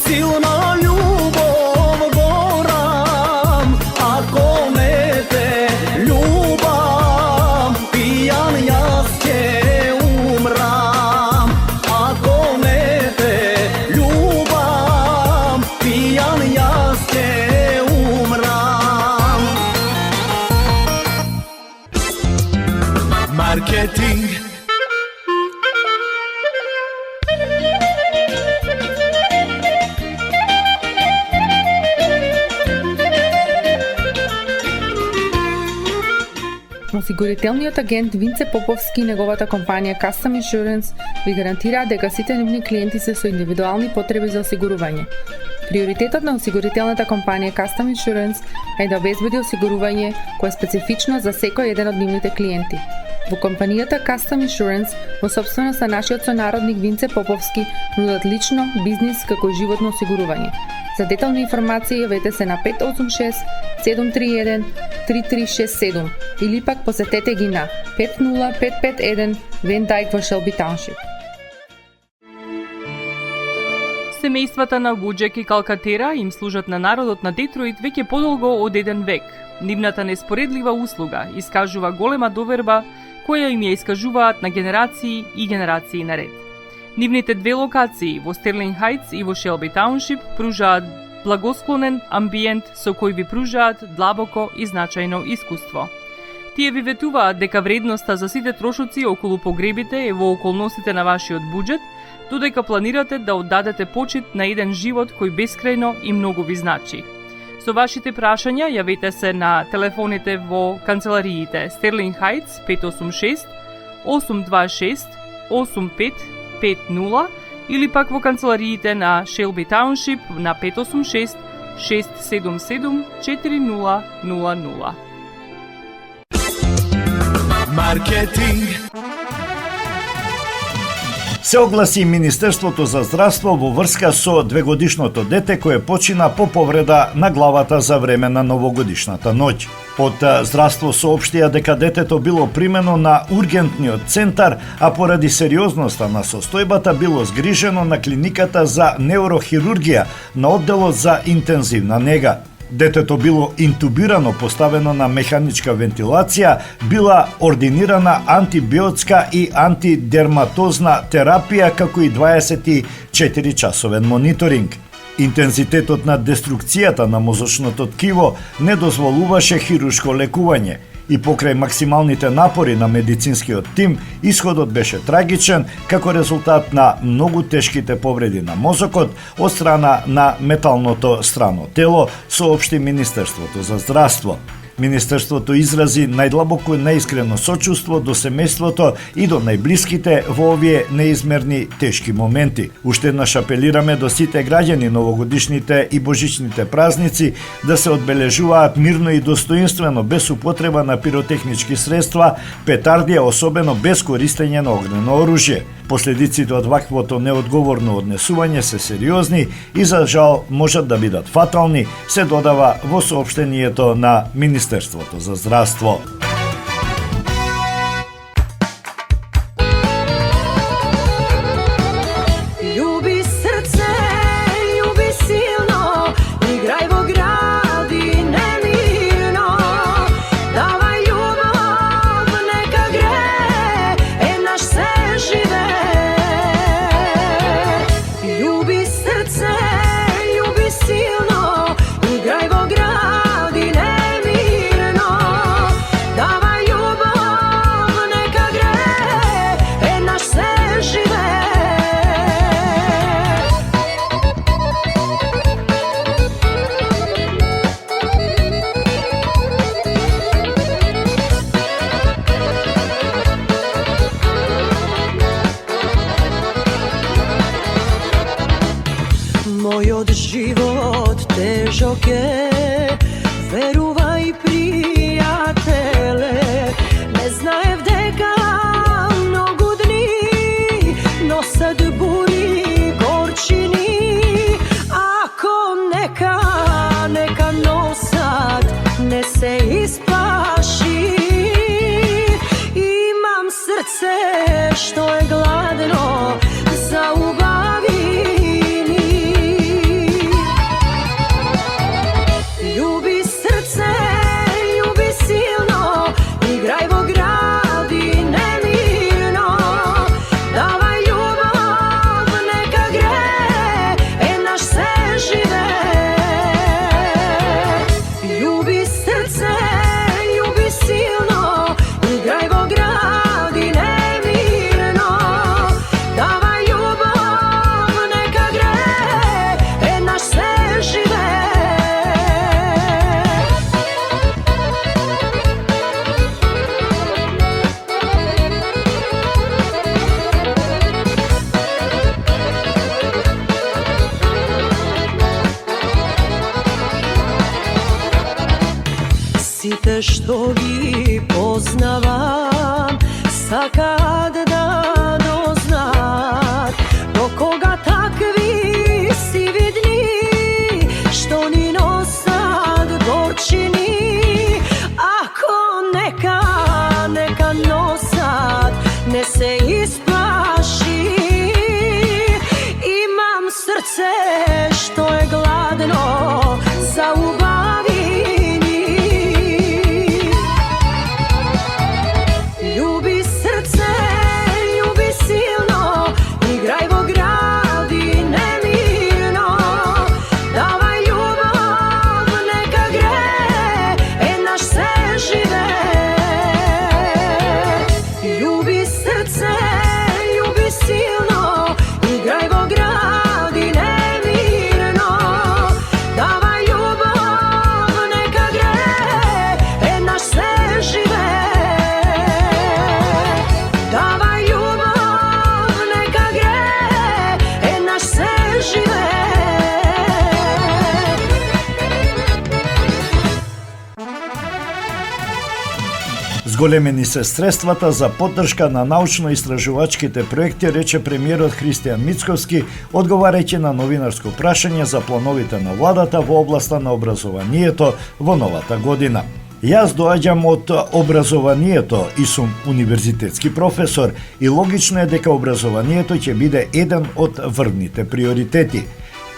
silna ljubov goram, ako me te ljubam, pijan jaz će umram. Ako me te ljubam, pijan jaz će umram. Marketing. Осигурителниот агент Винце Поповски и неговата компанија Custom Insurance ви гарантираат дека сите нивни клиенти се со индивидуални потреби за осигурување. Приоритетот на осигурителната компанија Custom Insurance е да обезбеди осигурување кое е специфично за секој еден од нивните клиенти. Во компанијата Custom Insurance, во собственост на нашиот сонародник Винце Поповски, нудат лично, бизнис како и животно осигурување. За детални информации јавете се на 586 731 3367 или пак посетете ги на 50551 Вен Дайк во Шелби Тауншип. Семејствата на Вуџек и Калкатера им служат на народот на Детройт веќе подолго од еден век. Нивната неспоредлива услуга искажува голема доверба која им ја искажуваат на генерации и генерации наред. Нивните две локации во Стерлинг Хајтс и во Шелби Тауншип пружаат благосклонен амбиент со кој ви пружаат длабоко и значајно искуство. Тие ви ветуваат дека вредноста за сите трошоци околу погребите е во околностите на вашиот буџет, додека планирате да оддадете почит на еден живот кој бескрајно и многу ви значи. Со вашите прашања јавете се на телефоните во канцелариите Стерлинг Хајтс 586 826 8550 или пак во канцелариите на Шелби Тауншип на 586 677 4000. Маркетинг. Се огласи Министерството за здравство во врска со двегодишното дете кое почина по повреда на главата за време на новогодишната ноќ. Од здравство соопштија дека детето било примено на ургентниот центар, а поради сериозноста на состојбата било згрижено на клиниката за неурохирургија на одделот за интензивна нега. Детето било интубирано, поставено на механичка вентилација, била ординирана антибиотска и антидерматозна терапија, како и 24-часовен мониторинг. Интензитетот на деструкцијата на мозочното ткиво не дозволуваше хируршко лекување и покрај максималните напори на медицинскиот тим, исходот беше трагичен како резултат на многу тешките повреди на мозокот од страна на металното страно тело, соопшти Министерството за здравство. Министерството изрази најдлабоко и најискрено сочувство до семејството и до најблиските во овие неизмерни тешки моменти. Уште еднаш апелираме до сите граѓани новогодишните и божичните празници да се одбележуваат мирно и достоинствено без употреба на пиротехнички средства, петарди, особено без користење на огнено оружје. Последиците од ваквото неодговорно однесување се сериозни и за жал можат да бидат фатални, се додава во соопштението на Министерството за здравство. Ljubi srce, ljubi silno, igraj vo gradi nemirno. Davaj ljubav, neka gre, naš se žive. Ljubi srce, ljubi silno, igraj vo gradi nemirno. Davaj ljubav, neka gre, naš se žive. Мојот живот тежок е, верувај пријателе, не знаев дека многу дни носат бури горчини, ако нека носат, не се исплаши. Имам срце што е гладно за убавини. naš se žive. Ljubi srce, ljubi silno, igraj vo gradi nemirno. Davaj ljubav, neka gre, naš se žive. Сите што ги познавам, сакаат да дознаат до кога такви си видни, што ни носат горчини. Ако нека носат, не се исплаши. Имам срце што е гладно за убави. Ljubi srce, ljubi silno, igraj vo gradi nemirno. Davaj ljubav, neka gre, naš se žive. Ljubi srce, ljubi silno, igraj vo gradi nemirno. Davaj ljubav, neka gre, naš se žive. Davaj ljubav, neka gre, naš se žive. Зголемени се средствата за поддршка на научно-истражувачките проекти, рече премиерот Христијан Мицковски, одговарајќи на новинарско прашање за плановите на владата во областа на образованието во новата година. Јас доаѓам од образованието и сум универзитетски професор и логично е дека образованието ќе биде еден од врвните приоритети.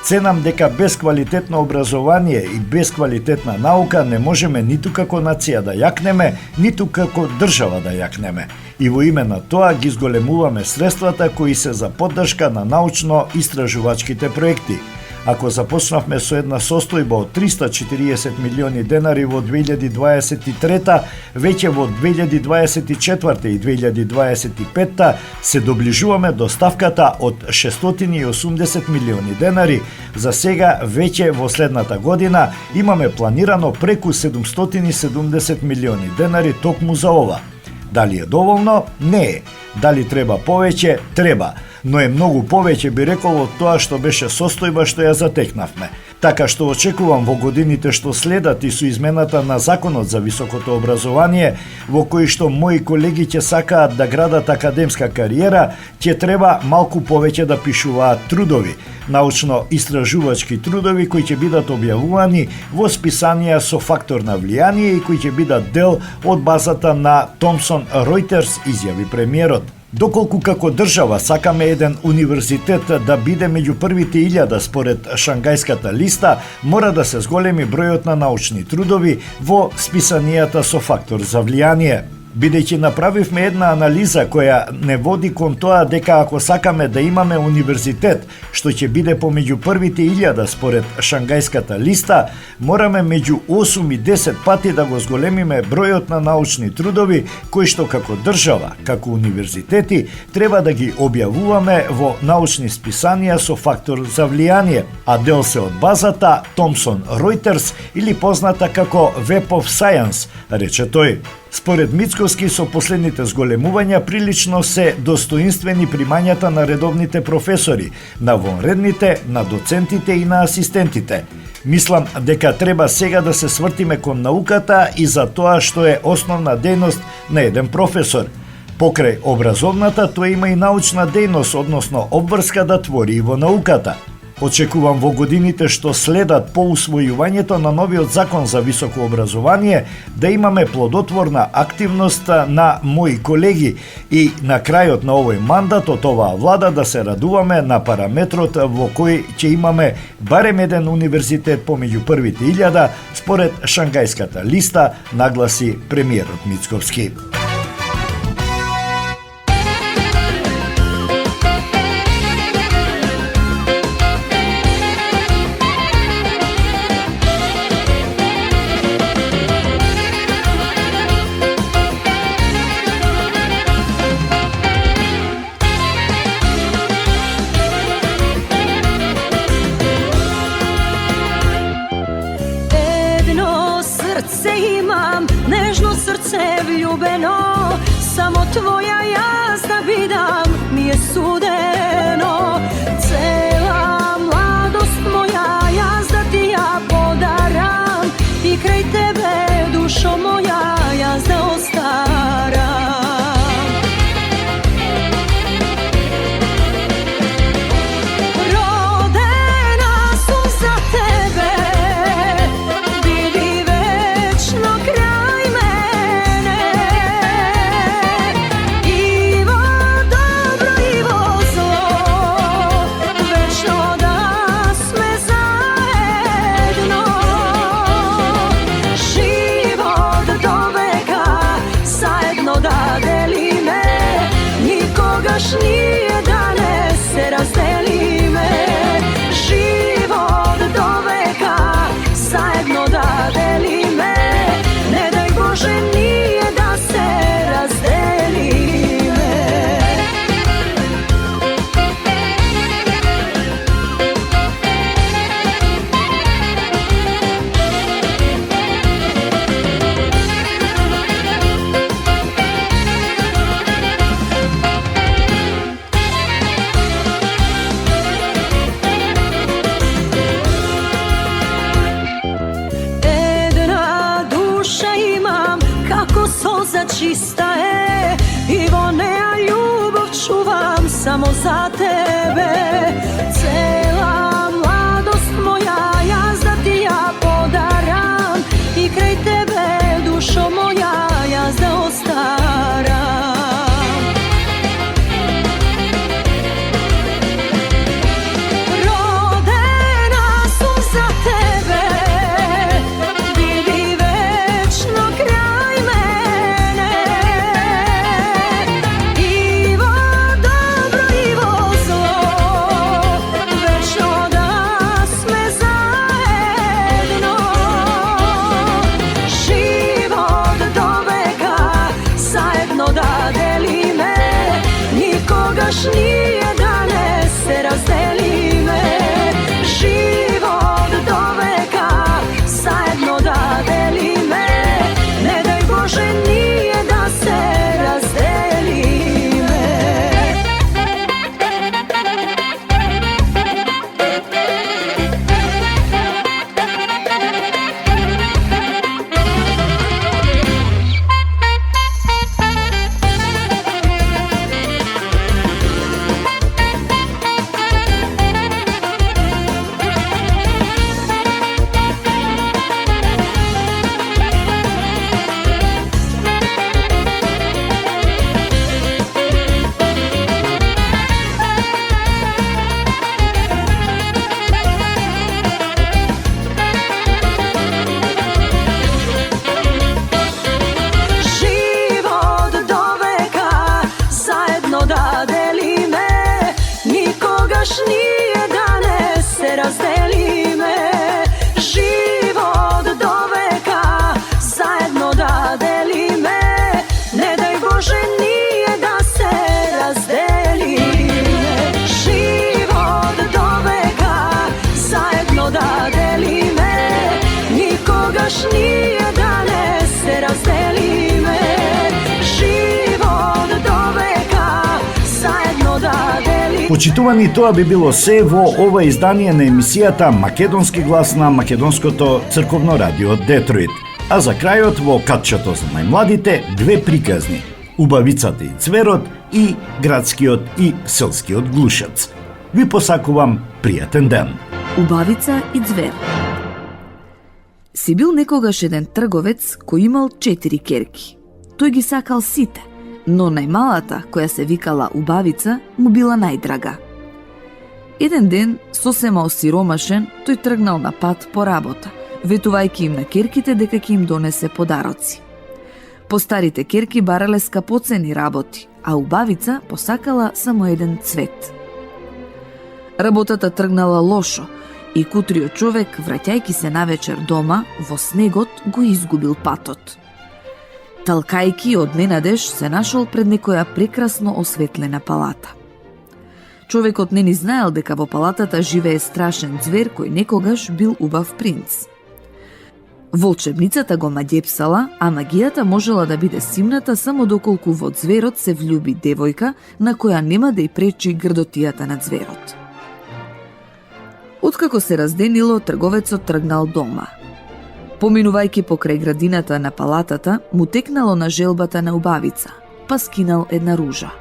Ценам дека без квалитетно образование и без квалитетна наука не можеме ниту како нација да јакнеме, ниту како држава да јакнеме. И во име на тоа ги зголемуваме средствата кои се за поддршка на научно-истражувачките проекти. Ако започнавме со една состојба од 340 милиони денари во 2023, веќе во 2024 и 2025 се доближуваме до ставката од 680 милиони денари. За сега веќе во следната година имаме планирано преку 770 милиони денари токму за ова. Дали е доволно? Не е. Дали треба повеќе? Треба. Но е многу повеќе, би рекол, од тоа што беше состојба што ја затекнавме. Така што очекувам во годините што следат и со измената на Законот за високото образование, во кој што мои колеги ќе сакаат да градат академска кариера, ќе треба малку повеќе да пишуваат трудови, научно-истражувачки трудови кои ќе бидат објавувани во списанија со фактор на влијание и кои ќе бидат дел од базата на Thomson Reuters, изјави премиерот. Доколку како држава сакаме еден универзитет да биде меѓу првите 1000 според Шангајската листа, мора да се зголеми бројот на научни трудови во списанијата со фактор за влијание. Бидејќи направивме една анализа која не води кон тоа дека ако сакаме да имаме универзитет што ќе биде помеѓу првите 1000 според Шангајската листа, мораме меѓу 8 и 10 пати да го зголемиме бројот на научни трудови кои што како држава, како универзитети треба да ги објавуваме во научни списанија со фактор за влијание, а дел се од базата Thomson Reuters или позната како Web of Science, рече тој. Според Мицковски, со последните зголемувања прилично се достоинствени примањата на редовните професори, на вонредните, на доцентите и на асистентите. Мислам дека треба сега да се свртиме кон науката и за тоа што е основна дејност на еден професор. Покрај образовната, тоа има и научна дејност, односно обврска да твори и во науката. Очекувам во годините што следат по усвојувањето на новиот закон за високо образование да имаме плодотворна активност на мои колеги и на крајот на овој мандат од оваа влада да се радуваме на параметрот во кој ќе имаме барем еден универзитет помеѓу првите 1000 според Шангајската листа, нагласи премиерот Мицковски. se imam, nežno srce vljubeno, samo tvoja jazda bidam mi je sudeno. Cela mladost moja jazda ti ja podaram i kraj tebe dušo moja jazda ostaram. Nije da ne se razdeli me, život do veka zajedno da deli me, ne daj Bože nije da se razdeli me. Čista je i vonea ljubav čuvam samo za tebe. Cela mladost moja jazda ti ja podaram i kraj tebe dušo moja jazda ostaram. Rodena su za tebe, vidi večno kraj mene. Nije da ne se razdeli me, život do veka zajedno da deli me, ne daj Bože nije da se razdeli me. Nije da ne se razdeli me, život do veka zajedno da deli me, ne daj Bože nije da se razdeli me, život do veka zajedno da deli me, nikogaš nije da ne se razdeli me, život do veka zajedno da deli me. Почитувани, тоа би било се во ова издание на емисијата Македонски глас на Македонското црковно радио Детройт. А за крајот во катчето за најмладите две приказни: Убавицата и цверот и Градскиот и селскиот глушац. Ви посакувам пријатен ден. Убавица и ѕвер. Си бил некогаш еден трговец кој имал 4 керки. Тој ги сакал сите, но најмалата, која се викала Убавица, му била најдрага. Еден ден, сосема осиромашен, тој тргнал на пат по работа, ветувајќи им на керките дека ќе им донесе подароци. Постарите керки барале скапоцени работи, а Убавица посакала само еден цвет. Работата тргнала лошо и кутриот човек, враќајќи се навечер дома, во снегот го изгубил патот. Талкајки од ненадеж се нашол пред некоја прекрасно осветлена палата. Човекот не ни знаел дека во палатата живее страшен ѕвер кој некогаш бил убав принц. Волшебницата го маѓепсала, а магијата можела да биде симната само доколку во ѕверот се влюби девојка на која нема да й пречи грдотијата на ѕверот. Откако се разденило, трговецот тргнал дома. Поминувајќи покрај градината на палатата, му текнало на желбата на убавица, па скинал една ружа.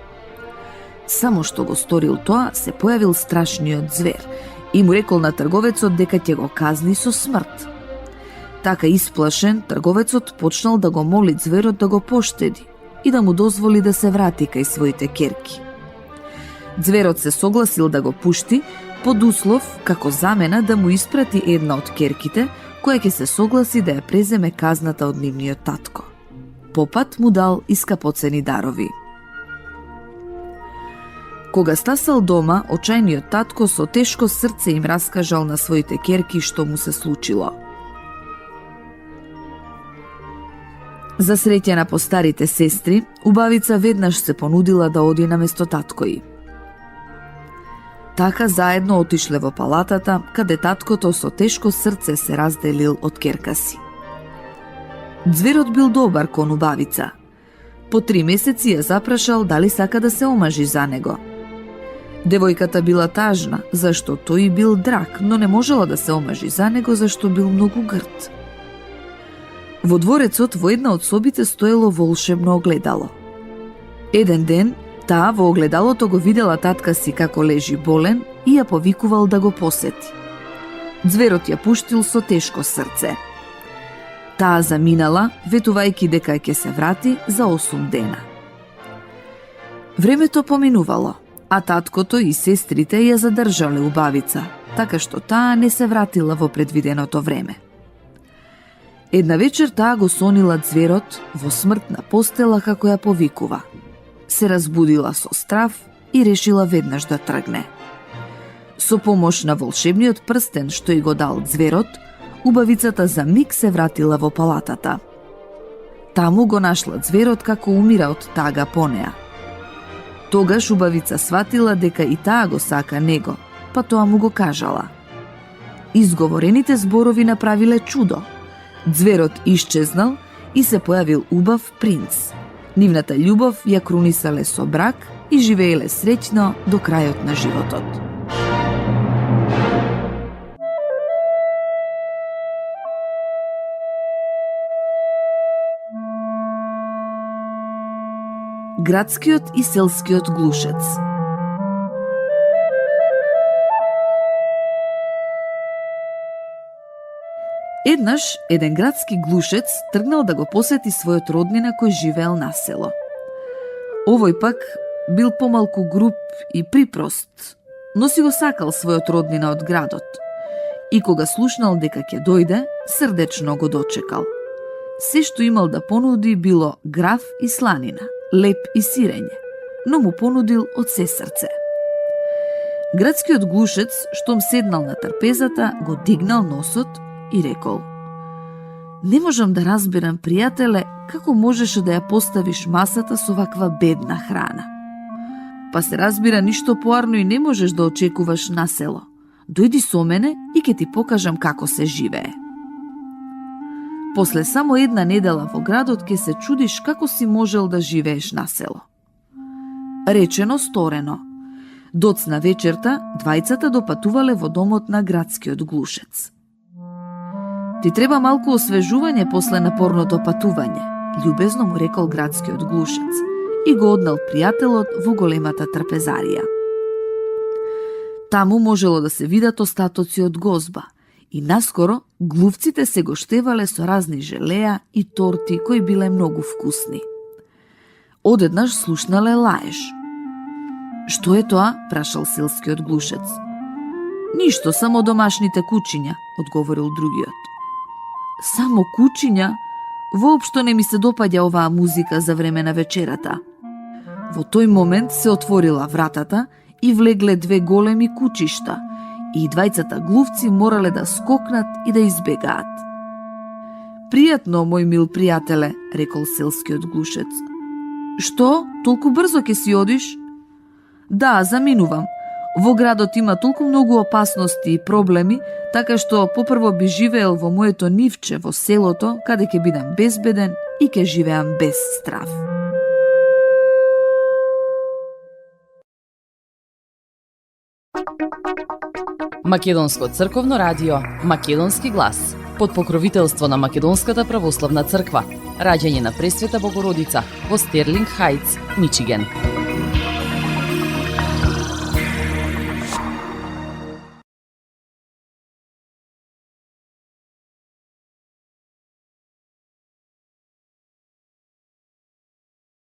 Само што го сторил тоа, се појавил страшниот ѕвер и му рекол на трговецот дека ќе го казни со смрт. Така исплашен, трговецот почнал да го моли ձверот да го поштеди и да му дозволи да се врати кај своите керки. Ձверот се согласил да го пушти, под услов како замена да му испрати една од керките, која ќе се согласи да ја преземе казната од нивниот татко. Попат му дал и скапоцени дарови. Кога стасал дома, очајниот татко со тешко срце им раскажал на своите керки што му се случило. За среќа на постарите сестри, убавица веднаш се понудила да оди на место таткои. Така заедно отишле во палатата, каде таткото со тешко срце се разделил од керка си. Ձверот бил добар кон убавица. По 3 месеци ја запрашал дали сака да се омажи за него. Девојката била тажна, зашто тој бил драг, но не можела да се омажи за него, зашто бил многу грд. Во дворецот во една од собите стоело волшебно огледало. Еден ден, таа во огледалото го видела татка си како лежи болен и ја повикувал да го посети. Ձверот ја пуштил со тешко срце. Таа заминала, ветувајќи дека ќе се врати за 8 дена. Времето поминувало, а таткото и сестрите ја задржале убавица, така што таа не се вратила во предвиденото време. Една вечер таа го сонила ձверот во смртна постела како ја повикува. Се разбудила со страв и решила веднаш да тргне. Со помош на волшебниот прстен што ја го дал ձверот, убавицата за миг се вратила во палатата. Таму го нашла ձверот како умира од тага по неа. Тогаш убавица сватила дека и таа го сака него, па тоа му го кажала. Изговорените зборови направиле чудо. Ձверот исчезнал и се појавил убав принц. Нивната љубов ја крунисале со брак и живееле среќно до крајот на животот. Градскиот и селскиот глушец. Еднаш, еден градски глушец тргнал да го посети својот роднина кој живеел на село. Овој пак бил помалку груб и припрост, но си го сакал својот роднина од градот. И кога слушнал дека ќе дојде, срдечно го дочекал. Се што имал да понуди било граф и сланина, леп и сирење, но му понудил од се срце. Градскиот глушец, штом седнал на трпезата, го дигнал носот и рекол: "Не можам да разберам, пријателе, како можеше да ја поставиш масата со ваква бедна храна? Па се разбира, ништо поарно и не можеш да очекуваш на село. Дојди со мене и ќе ти покажам како се живее. После само една недела во градот ќе се чудиш како си можел да живееш на село." Речено, сторено. Доцна вечерта, двајцата допатувале во домот на градскиот глушец. "Ти треба малку освежување после напорното патување," љубезно му рекол градскиот глушец и го однал пријателот во големата трпезарија. Таму можело да се видат остатоци од гозба и наскоро глувците се гоштевале со разни желеа и торти кои биле многу вкусни. Одеднаш слушнале лаеж. "Што е тоа?" прашал селскиот глушец. "Ништо, само домашните кучиња," одговорил другиот. "Само кучиња? Воопшто не ми се допаѓа оваа музика за време на вечерата." Во тој момент се отворила вратата и влегле две големи кучишта и двајцата глувци морале да скокнат и да избегаат. "Пријатно, мој мил пријателе," рекол селскиот глушец. "Што? Толку брзо ќе си одиш?" "Да, заминувам. Во градот има толку многу опасности и проблеми, така што попрво би живеел во моето нивче во селото, каде ќе бидам безбеден и ќе живеам без страв. Македонско црковно радио, Македонски глас, под покровителство на Македонската православна црква, раѓање на Пресвета Богородица во Стерлинг Хајтс, Мичиген.